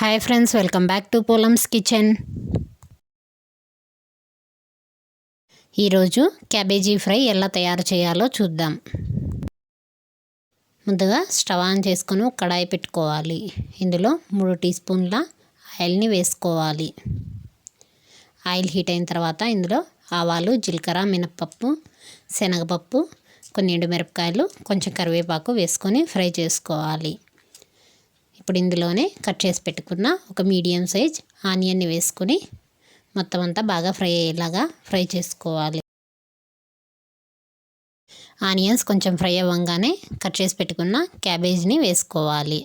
Hi friends, welcome back to Polam's kitchen. ఈరోజు cabbage fry ఎలా తయారు చేయాలో చూద్దాం. ముందుగా స్టవ్ ఆన్ చేసుకొని ఒక కడాయి పెట్టుకోవాలి. ఇందులో 3 టీ స్పూన్ల ఆయిల్ని వేసుకోవాలి. ఆయిల్ హీట్ అయిన తర్వాత ఇందులో ఆవాలు, జీలకర్ర, మినపప్పు, శనగపప్పు, కొన్ని ఎండుమిరపకాయలు, కొంచెం కరివేపాకు వేసుకొని ఫ్రై చేసుకోవాలి. ఇప్పుడు ఇందులోనే కట్ చేసి పెట్టుకున్న ఒక మీడియం సైజ్ ఆనియన్ని వేసుకొని మొత్తం అంతా బాగా ఫ్రై అయ్యేలాగా ఫ్రై చేసుకోవాలి. ఆనియన్స్ కొంచెం ఫ్రై అవ్వగానే కట్ చేసి పెట్టుకున్న క్యాబేజ్ని వేసుకోవాలి.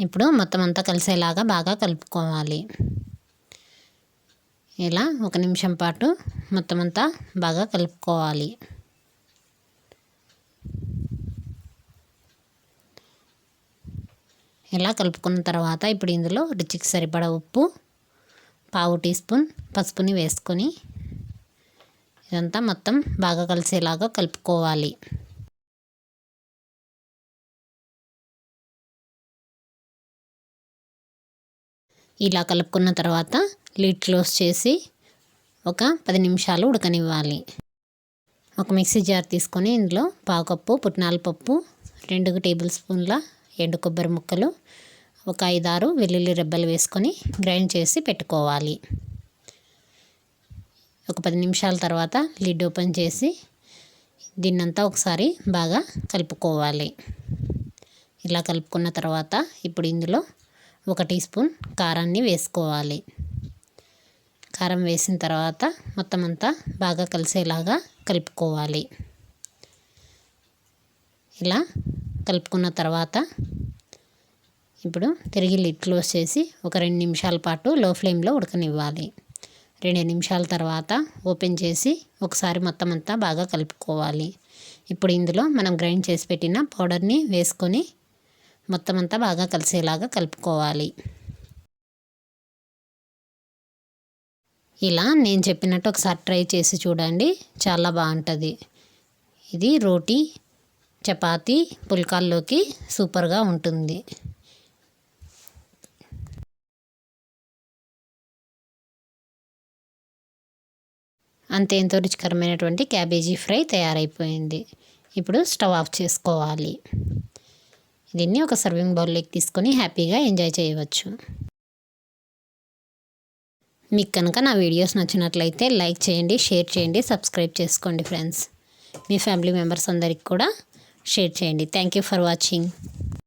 ఇప్పుడు మొత్తం అంతా కలిసేలాగా బాగా కలుపుకోవాలి. ఇలా 1 నిమిషం పాటు మొత్తం అంతా బాగా కలుపుకోవాలి. ఇలా కలుపుకున్న తర్వాత ఇప్పుడు ఇందులో రుచికి సరిపడా ఉప్పు, 1/2 టీ స్పూన్ పసుపుని వేసుకొని ఇదంతా మొత్తం బాగా కలిసేలాగా కలుపుకోవాలి. ఇలా కలుపుకున్న తర్వాత లిడ్ క్లోజ్ చేసి ఒక 10 నిమిషాలు ఉడకనివ్వాలి. ఒక మిక్సీ జార్ తీసుకొని ఇందులో 1/2 కప్పు పుట్నాల పప్పు, 2 టేబుల్ స్పూన్ల ఎండు కొబ్బరి ముక్కలు, ఒక 5-6 వెల్లుల్లి రెబ్బలు వేసుకొని గ్రైండ్ చేసి పెట్టుకోవాలి. ఒక 10 నిమిషాల తర్వాత లిడ్ ఓపెన్ చేసి దీన్నంతా ఒకసారి బాగా కలుపుకోవాలి. ఇలా కలుపుకున్న తర్వాత ఇప్పుడు ఇందులో 1 టీ స్పూన్ కారాన్ని వేసుకోవాలి. కారం వేసిన తర్వాత మొత్తం అంతా బాగా కలిసేలాగా కలుపుకోవాలి. ఇలా కలుపుకున్న తర్వాత ఇప్పుడు తిరిగి లిడ్ క్లోజ్ చేసి ఒక 2 నిమిషాల పాటు లో ఫ్లేమ్లో ఉడకనివ్వాలి. 2 నిమిషాల తర్వాత ఓపెన్ చేసి ఒకసారి మొత్తం అంతా బాగా కలుపుకోవాలి. ఇప్పుడు ఇందులో మనం గ్రైండ్ చేసి పెట్టిన పౌడర్ని వేసుకొని మొత్తం అంతా బాగా కలిసేలాగా కలుపుకోవాలి. ఇలా నేను చెప్పినట్టు ఒకసారి ట్రై చేసి చూడండి, చాలా బాగుంటుంది. ఇది రోటీ, చపాతీ, పుల్కాల్లోకి సూపర్గా ఉంటుంది. అంతే, ఎంతో రుచికరమైనటువంటి క్యాబేజీ ఫ్రై తయారైపోయింది. ఇప్పుడు స్టవ్ ఆఫ్ చేసుకోవాలి. దీన్ని ఒక సర్వింగ్ బౌల్లోకి తీసుకొని హ్యాపీగా ఎంజాయ్ చేయవచ్చు. మీకు కనుక నా వీడియోస్ నచ్చినట్లయితే లైక్ చేయండి, షేర్ చేయండి, సబ్స్క్రైబ్ చేసుకోండి ఫ్రెండ్స్. మీ ఫ్యామిలీ మెంబర్స్ అందరికి కూడా షేర్ చేయండి. Thank you for watching.